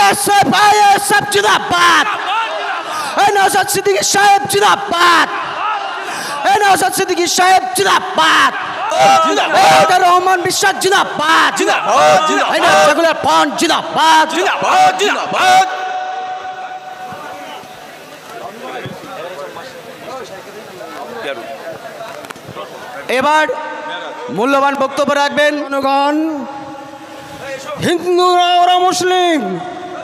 ISF जिंदाबाद, नौशाद सिद्दीकी साहब जिंदाबाद, नौशाद सिद्दीकी साहब जिंदाबाद, रहमान বিশ্বাস जिंदाबाद, সেকুলার ফ্রন্ট जिंदाबाद। এবার মূল্যবান বক্তব্য রাখবেন জনগণ। হিন্দুরা ওরা মুসলিম,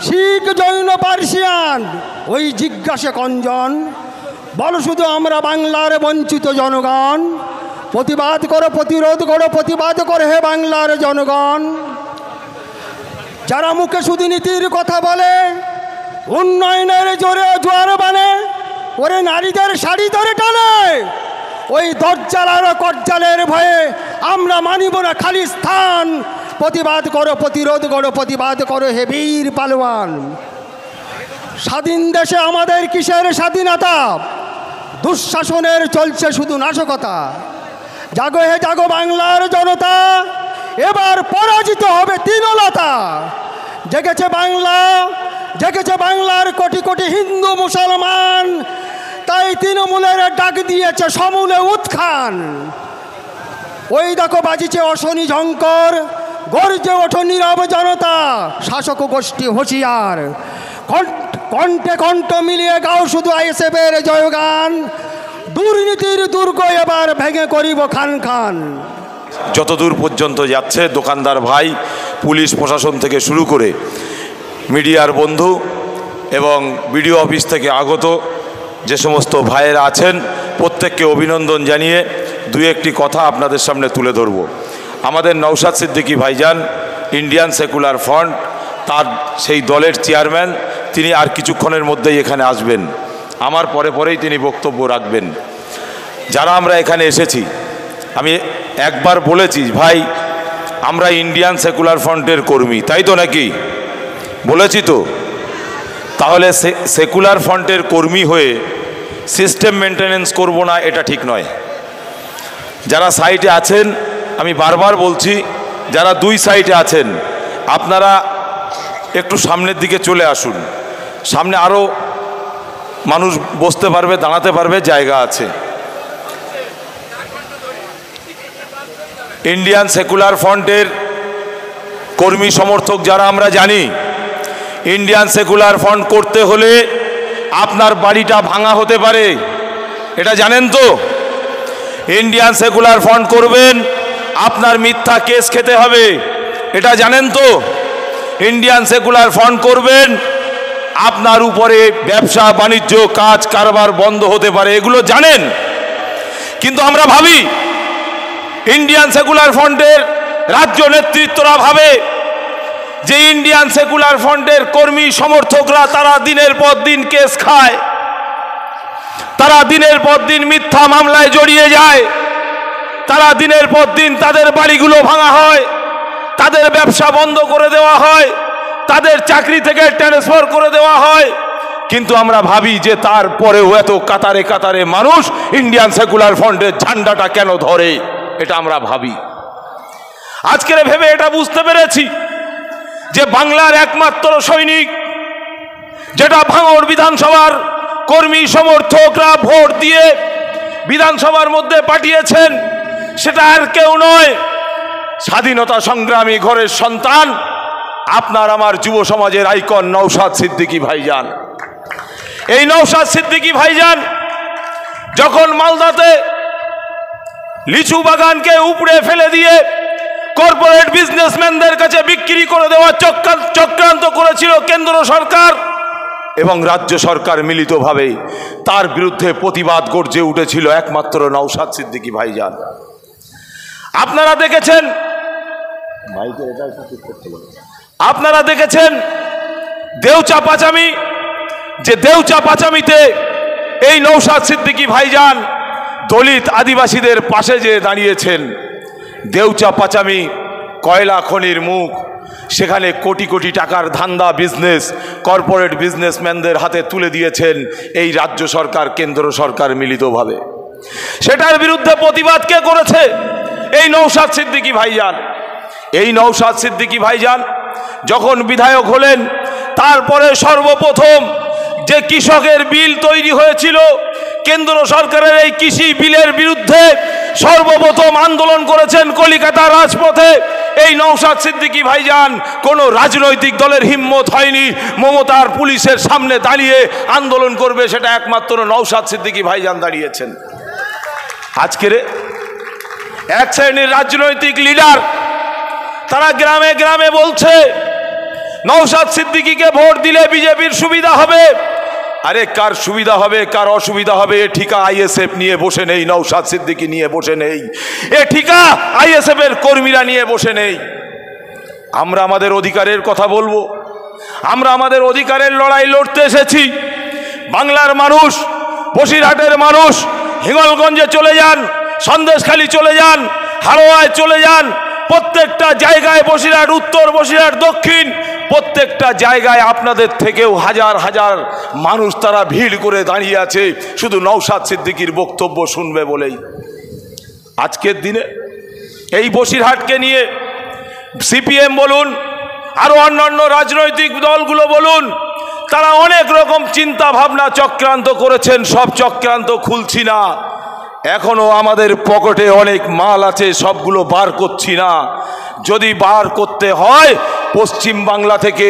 শিখ জৈন পার্সিয়ান, ওই জিজ্ঞাসা কঞ্জন বলো শুধু আমরা বাংলার বঞ্চিত জনগণ। প্রতিবাদ করো, প্রতিরোধ করো, প্রতিবাদ করো হে বাংলার জনগণ। যারা মুখে শুধু নীতির কথা বলে, উন্নয়নের জোরে জোয়ার বানে, ওরে নারীদের শাড়ি ধরে টানে, ওই দজ্জাল আর কজ্জালের ভয়ে আমরা মানিব না খালি স্থান। প্রতিবাদ করো, প্রতিরোধ করো, প্রতিবাদ করো হে বীর পালোয়ান। স্বাধীন দেশে আমাদের কিসের স্বাধীনতা? দুঃশাসনের চলছে শুধু নাশকতা। জাগো হে জাগো বাংলার জনতা, এবার পরাজিত হবে তৃণলতা। জেগেছে বাংলা, জেগেছে বাংলার কোটি কোটি হিন্দু মুসলমান, তাই তৃণমূলের ডাক দিয়েছে সমূলে উত্থান। ওই দেখো বাজিছে অশনি ঝঙ্কর, গর্জে ওঠো নীরব জনতা, শাসক গোষ্ঠী হুঁশিয়ার। কণ্ঠে কণ্ঠ মিলিয়ে গাও শুধু আইএসএফের জয়গান। দুর্নীতির দুর্গ এবার ভেঙে করিব খান খান। যতদূর পর্যন্ত যাচ্ছে দোকানদার ভাই, পুলিশ প্রশাসন থেকে শুরু করে মিডিয়ার বন্ধু এবং বিডিও অফিস থেকে আগত যে সমস্ত ভাইয়েরা আছেন, প্রত্যেককে অভিনন্দন জানিয়ে দু একটি কথা আপনাদের সামনে তুলে ধরব। আমাদের নওশাদ সিদ্দিকী ভাইজান ইন্ডিয়ান সেকুলার ফ্রন্ট, তার সেই দলের চেয়ারম্যান, তিনি আর কিছুক্ষণের মধ্যেই এখানে আসবেন। আমার পরে পরেই তিনি বক্তব্য রাখবেন। যারা আমরা এখানে এসেছি, আমি একবার বলেছি ভাই আমরা ইন্ডিয়ান সেকুলার ফ্রন্টের কর্মী, তাই তো নাকি? বলেছি তো? তাহলে সেকুলার ফ্রন্টের কর্মী হয়ে সিস্টেম মেনটেনেন্স করব না, এটা ঠিক নয়। যারা সাইটে আছেন, আমি বারবার বলছি, যারা দুই সাইটে আছেন আপনারা একটু সামনের দিকে চলে আসুন। সামনে আরও মানুষ বসতে পারবে, দাঁড়াতে পারবে, জায়গা আছে। ইন্ডিয়ান সেকুলার ফ্রন্টের কর্মী সমর্থক যারা আমরা জানি, ইন্ডিয়ান সেকুলার ফ্রন্ট করতে হলে আপনার বাড়িটা ভাঙা হতে পারে, এটা জানেন তো? ইন্ডিয়ান সেকুলার ফ্রন্ট করবেন, আপনার মিথ্যা কেস খেতে হবে, এটা জানেন তো? ইন্ডিয়ান সেকুলার ফ্রন্ট করবেন, আপনার উপরে ব্যবসা বাণিজ্য কাজ কারবার বন্ধ হতে পারে, এগুলো জানেন। কিন্তু আমরা ভাবি ইন্ডিয়ান সেকুলার ফ্রন্টের রাজ্য নেতৃত্বরা ভাবে যে ইন্ডিয়ান সেকুলার ফ্রন্টের কর্মী সমর্থকরা তারা দিনের পর দিন কেস খায়, তারা দিনের পর দিন মিথ্যা মামলায় জড়িয়ে যায়, তারা দিনের পর দিন তাদের বাড়িগুলো ভাঙা হয়, তাদের ব্যবসা বন্ধ করে দেওয়া হয়, তাদের চাকরি থেকে ট্রান্সফার করে দেওয়া হয়। কিন্তু আমরা ভাবি যে তারপরেও এত কাতারে কাতারে মানুষ ইন্ডিয়ান সেকুলার ফ্রন্টের ঝান্ডাটা কেন ধরে, এটা আমরা ভাবি। আজকের ভেবে এটা বুঝতে পেরেছি যে বাংলার একমাত্র সৈনিক যেটা ভাঙড় বিধানসভার কর্মী সমর্থকরা ভোট দিয়ে বিধানসভার মধ্যে পাঠিয়েছেন, সেটা আর কেউ নয়, স্বাধীনতা সংগ্রামী ঘরের সন্তান, আপনার আমার যুব সমাজের আইকন নওশাদ সিদ্দিকী ভাইজান। এই নওশাদ সিদ্দিকী ভাইজান যখন মালদাতে লিচু বাগানকে উপড়ে ফেলে দিয়ে কর্পোরেট বিজনেসম্যানদের কাছে বিক্রি করে দেওয়ার চক্রান্ত করেছিল কেন্দ্র সরকার এবং রাজ্য সরকার মিলিতভাবে, তার বিরুদ্ধে প্রতিবাদ গর্জে উঠেছিল একমাত্র নওশাদ সিদ্দিকী ভাইজান। আপনারা দেখেছেন, আপনারা দেখেছেন দেউচা পাচামি, যে দেউচা পাচামিতে এই নওশাদ সিদ্দিকী ভাইজান দলিত আদিবাসীদের পাশে যে দাঁড়িয়েছেন। দেউচা পাচামি কয়লা খনির মুখ, সেখানে কোটি কোটি টাকার ধান্দা বিজনেস কর্পোরেট বিজনেসম্যানদের হাতে তুলে দিয়েছেন এই রাজ্য সরকার কেন্দ্র সরকার মিলিতভাবে। সেটার বিরুদ্ধে প্রতিবাদ কে করেছে? এই নওশাদ সিদ্দিকী ভাইজান। এই নওশাদ সিদ্দিকী ভাইজান যখন বিধায়ক হলেন, তারপরে সর্বপ্রথম যে কৃষকের বিল তৈরি হয়েছিল, কেন্দ্র সরকারের এই কৃষি বিলের বিরুদ্ধে সর্বপ্রথম আন্দোলন করেছেন কলিকাতা রাজপথে এই নওশাদ সিদ্দিকী ভাইজান। কোনো রাজনৈতিক দলের হিম্মত হয়নি মমতার পুলিশের সামনে দাঁড়িয়ে আন্দোলন করবে, সেটা একমাত্র নওশাদ সিদ্দিকী ভাইজান দাঁড়িয়েছেন। আজকের এক শ্রেণীর রাজনৈতিক লিডার তারা গ্রামে গ্রামে বলছে নওশাদ সিদ্দিকীকে ভোট দিলে বিজেপির সুবিধা হবে। আরে কার সুবিধা হবে কার অসুবিধা হবে এ ঠিকা আইএসএফ নিয়ে বসে নেই, নওশাদ সিদ্দিকী নিয়ে বসে নেই, এ ঠিকা আইএসএফ এর কর্মীরা নিয়ে বসে নেই। আমরা আমাদের অধিকারের কথা বলবো, আমরা আমাদের অধিকারের লড়াই লড়তে এসেছি। বাংলার মানুষ, বসিরহাটের মানুষ হিঙ্গলগঞ্জে চলে যান, সন্দেশখালী চলে যান, হারোয়ায় চলে যান, প্রত্যেকটা জায়গায় বসিরহাট উত্তর, বসিরহাট দক্ষিণ, প্রত্যেকটা জায়গায় আপনাদের থেকেও হাজার হাজার মানুষ তারা ভিড় করে দাঁড়িয়ে আছে শুধু নওশাদ সিদ্দিকীর বক্তব্য শুনবে বলেই। আজকের দিনে এই বসিরহাটকে নিয়ে সিপিএম বলুন, আরও অন্যান্য রাজনৈতিক দলগুলো বলুন, তারা অনেক রকম চিন্তা ভাবনা চক্রান্ত করেছেন। সব চক্রান্ত খুলছি না, এখনো আমাদের পকেটে অনেক মাল আছে, সবগুলো বার করছি না। যদি বার করতে হয় পশ্চিম বাংলা থেকে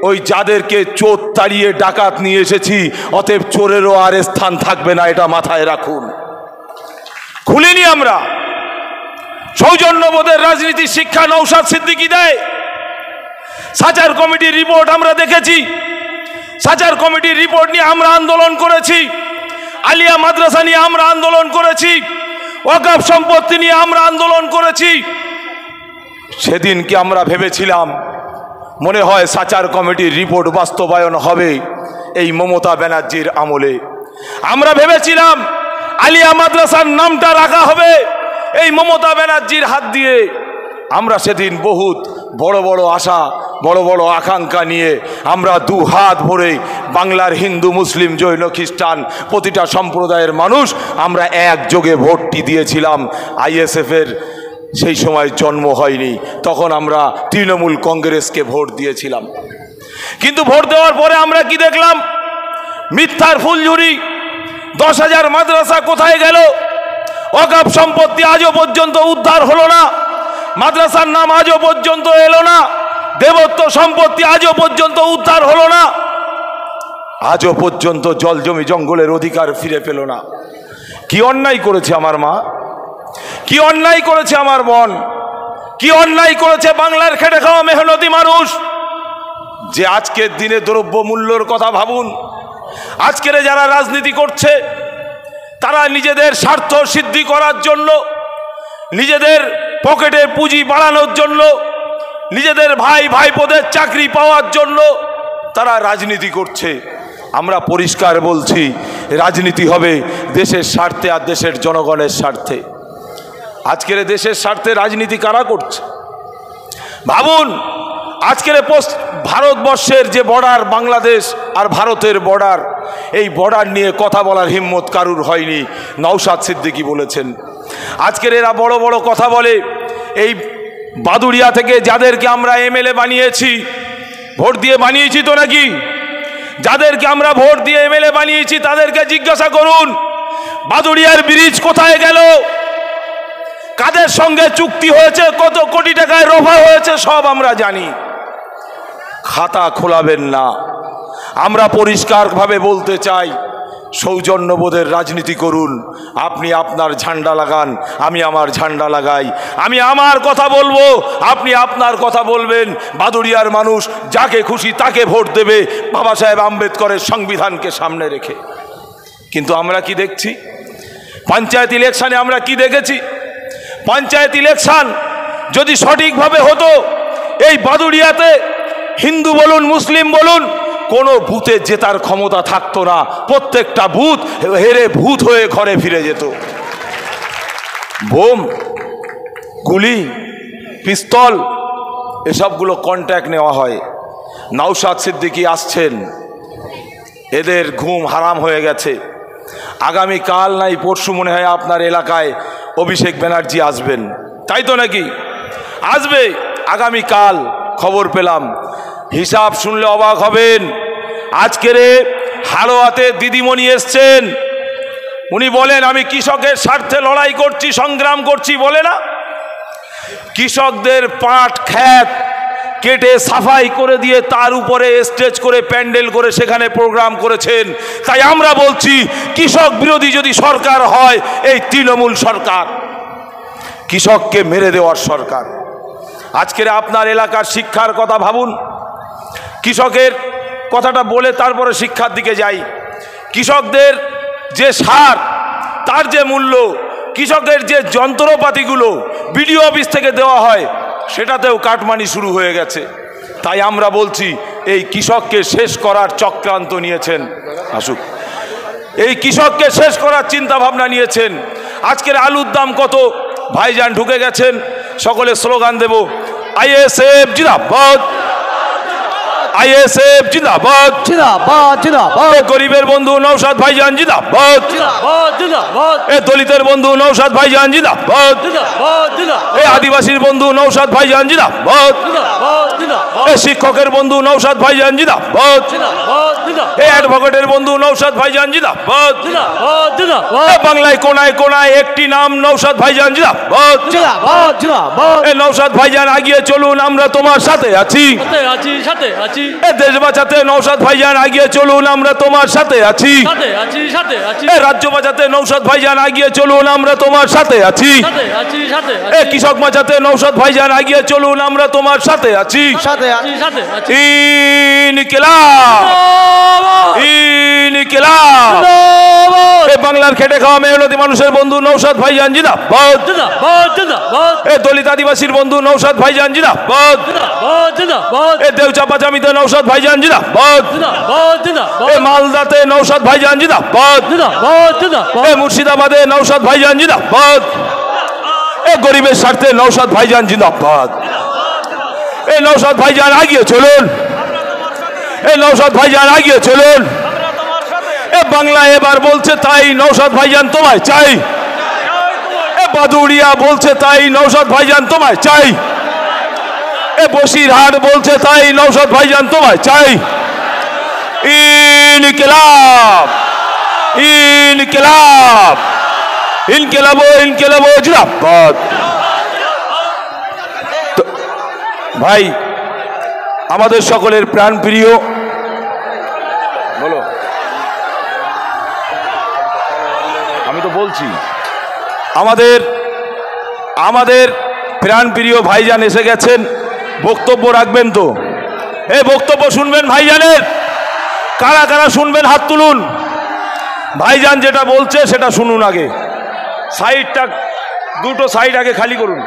ওই যাদেরকে চোর তাড়িয়ে ডাকাত নিয়ে এসেছি, অতএব চোরেরও আর স্থান থাকবে না, এটা মাথায় রাখুন। খুলিনি আমরা। সৌজন্যবোধের রাজনীতি শিক্ষা নওশাদ সিদ্দিকী দেয়। সাচার কমিটির রিপোর্ট আমরা দেখেছি, সাচার কমিটির রিপোর্ট নিয়ে আমরা আন্দোলন করেছি, আলিয়া মাদ্রাসা নিয়ে আমরা আন্দোলন করেছি, ওয়াকফ সম্পত্তি নিয়ে আমরা আন্দোলন করেছি। সেদিন কি আমরা ভেবেছিলাম মনে হয় সাচার কমিটির রিপোর্ট বাস্তবায়ন হবে এই মমতা ব্যানার্জির আমলে? আমরা ভেবেছিলাম আলিয়া মাদ্রাসার নামটা রাখা হবে এই মমতা ব্যানার্জির হাত দিয়ে। আমরা সেদিন বহুত বড় বড় আশা, বড় বড় আকাঙ্ক্ষা নিয়ে আমরা দু হাত ভরে বাংলার হিন্দু, মুসলিম, জৈন, খ্রিস্টান প্রতিটা সম্প্রদায়ের মানুষ আমরা একযোগে ভোটটি দিয়েছিলাম। আইএসএফের সেই সময় জন্ম হয়নি, তখন আমরা তৃণমূল কংগ্রেসকে ভোট দিয়েছিলাম। কিন্তু ভোট দেওয়ার পরে আমরা কি দেখলাম? মিথ্যার ফুলঝুরি। 10,000 মাদ্রাসা কোথায় গেল? ওয়াকফ সম্পত্তি আজও পর্যন্ত উদ্ধার হলো না, মাদ্রাসার নাম আজও পর্যন্ত এলো না, দেবত্ব সম্পত্তি আজও পর্যন্ত উদ্ধার হলো না, আজও পর্যন্ত জল জমি জঙ্গলের অধিকার ফিরে পেল না। কি অন্যায় করেছে আমার মা, কি অন্যায় করেছে আমার বোন, কি অন্যায় করেছে বাংলার খেটে খাওয়া মেহনতি মানুষ, যে আজকের দিনে দ্রব্য মূল্যর কথা ভাবুন। আজকের যারা রাজনীতি করছে তারা নিজেদের স্বার্থ সিদ্ধি করার জন্য, নিজেদের পকেটে পুঁজি বাড়ানোর জন্য, নিজেদের ভাই ভাইপোদের চাকরি পাওয়ার জন্য তারা রাজনীতি করছে। আমরা পরিষ্কার বলছি, রাজনীতি হবে দেশের স্বার্থে আর দেশের জনগণের স্বার্থে। আজকের দেশের স্বার্থে রাজনীতি কারা করছে ভাবুন। আজকের ভারতবর্ষের যে বর্ডার, বাংলাদেশ আর ভারতের বর্ডার, এই বর্ডার নিয়ে কথা বলার হিম্মত কারুর হয়নি, নওশাদ সিদ্দিকী বলেছেন। আজকের এরা বড় বড় কথা বলে। এই বাদুড়িয়া থেকে যাদেরকে আমরা এমএলএ বানিয়েছি, ভোট দিয়ে বানিয়েছি তো নাকি? যাদেরকে আমরা ভোট দিয়ে এমএলএ বানিয়েছি তাদেরকে জিজ্ঞাসা করুন বাদুড়িয়ার ব্রিজ কোথায় গেল, কাদের সঙ্গে চুক্তি হয়েছে, কত কোটি টাকায় রফা হয়েছে, সব আমরা জানি। খাতা খোলাবেন না। আমরা পরিষ্কারভাবে বলতে চাই, সৌজন্যবোধের রাজনীতি করুন। আপনি আপনার ঝান্ডা লাগান, আমি আমার ঝান্ডা লাগাই। আমি আমার কথা বলবো, আপনি আপনার কথা বলবেন। বাদুড়িয়ার মানুষ যাকে খুশি তাকে ভোট দেবে বাবা সাহেব আম্বেদকরের সংবিধানকে সামনে রেখে। কিন্তু আমরা কি দেখছি? পঞ্চায়েত ইলেকশনে আমরা কি দেখেছি? পঞ্চায়েত ইলেকশন যদি সঠিকভাবে হতো, এই বাদুড়িয়াতে হিন্দু বলুন, মুসলিম বলুন, কোনো বুথে জেতার ক্ষমতা থাকতো না। প্রত্যেকটা বুথ হেরে ভূত হয়ে ঘরে ফিরে যেত। বোম, গুলি, পিস্তল এসবগুলো কন্ট্যাক্ট নেওয়া হয়। নওশাদ সিদ্দিকী আসছেন, এদের ঘুম হারাম হয়ে গেছে। আগামী কাল নাই পরশু মনে হয় আপনার এলাকায় অভিষেক ব্যানার্জি আসবেন, তাই তো নাকি? আসবে আগামী কাল খবর পেলাম। হিসাব শুনলে অবাক হবেন। আজকের হাড়োয়াতে দিদিমণি এসছেন, উনি বলেন আমি কৃষকের স্বার্থে লড়াই করছি, সংগ্রাম করছি, বলে না? কৃষকদের পাট ক্ষেত কেটে সাফাই করে দিয়ে তার উপরে স্টেজ করে প্যান্ডেল করে সেখানে প্রোগ্রাম করেছেন। তাই আমরা বলছি কৃষক বিরোধী যদি সরকার হয় এই তৃণমূল সরকার, কৃষককে মেরে দেওয়ার সরকার। আজকের আপনার এলাকার শিক্ষার কথা ভাবুন। কৃষকের কথাটা বলে তারপরে শিক্ষার দিকে যাই। কৃষকদের যে সার, তার যে মূল্য, কৃষকের যে যন্ত্রপাতিগুলো বিডিও অফিস থেকে দেওয়া হয়, সেটাতেও কাটমানি শুরু হয়ে গেছে। তাই আমরা বলছি এই কৃষককে শেষ করার চক্রান্ত নিয়েছেন, আসুক, এই কৃষককে শেষ করার চিন্তা ভাবনা নিয়েছেন। আজকের আলুর দাম কত? ভাইজান ঢুকে গেছেন, সকলে স্লোগান দেব, আইএসএফ জিন্দাবাদ, আইএসএফ জিন্দাবাদ, জিন্দাবাদ জিন্দাবাদ। গরিবের বন্ধু নওশাদ ভাইজান জিন্দাবাদ, এ দলিতের বন্ধু নওশাদ ভাইজান জিন্দাবাদ, এ আদিবাসীর বন্ধু নওশাদ ভাইজান জিন্দাবাদ, এ শিক্ষকের বন্ধু নওশাদ ভাইজান জিন্দাবাদ, এ অ্যাডভোকেটের বন্ধু নওশাদ ভাইজান জিন্দাবাদ, এ বাংলায় কোনায় কোনায় একটি নাম নওশাদ ভাইজান জিন্দাবাদ, এ নওশাদ ভাইজান আগিয়ে চলুন, আমরা তোমার সাথে আছি, এ দেশ বাঁচাতে নওশাদ ভাইজান আগিয়ে চলুন, আমরা তোমার সাথে আছি, এ রাজ্য বাঁচাতে নওশাদ ভাইজান আগিয়ে চলুন, আমরা তোমার সাথে আছি, এ কৃষক বাঁচাতে নওশাদ ভাইজান আগিয়ে চলুন, আমরা তোমার সাথে আছি। ইনকিলাব, ইনকিলাব। এ বাংলার খেটে খাওয়া মেহনতি মানুষের বন্ধু নওশাদ ভাইজান জিন্দাবাদ, এ দলিত আদিবাসীর বন্ধু নওশাদ ভাইজান জিন্দাবাদ, এ দেউচাপা জামিতে নওশাদ ভাইজান জিন্দাবাদ, এ মালদাতে নওশাদ ভাইজান জিন্দাবাদ, এ মুর্শিদাবাদে নওশাদ ভাইজান জিন্দাবাদ, এ গরিবের স্বার্থে নওশাদ ভাইজান জিন্দাবাদ। এ নওশাদ ভাইজান আগিয়ে চলুন, এ নওশাদ ভাইজান আগিয়ে চলুন। এ বাংলা এবার বলছে তাই নওশাদ ভাইজান তোমায় চাই, এ বাদুড়িয়া বলছে তাই নওশাদ ভাইজান তোমায় চাই, এ বসিরহাট বলছে তাই নওশাদ ভাইজান তোমায় চাই। ইনকিলাব, ইনকিলাব, ইনকিলাব, ইনকিলাব জিন্দাবাদ। ভাই আমাদের সকলের প্রাণ প্রিয়, বলো, আমি তো বলছি, আমাদের আমাদের প্রাণ প্রিয় ভাইজান এসে গেছেন, বক্তব্য রাখবেন তো? এই বক্তব্য শুনবেন ভাইজানের? কারা কারা শুনবেন হাত তুলুন। ভাইজান যেটা বলছে সেটা শুনুন আগে। সাইডটা, দুটো সাইড আগে খালি করুন।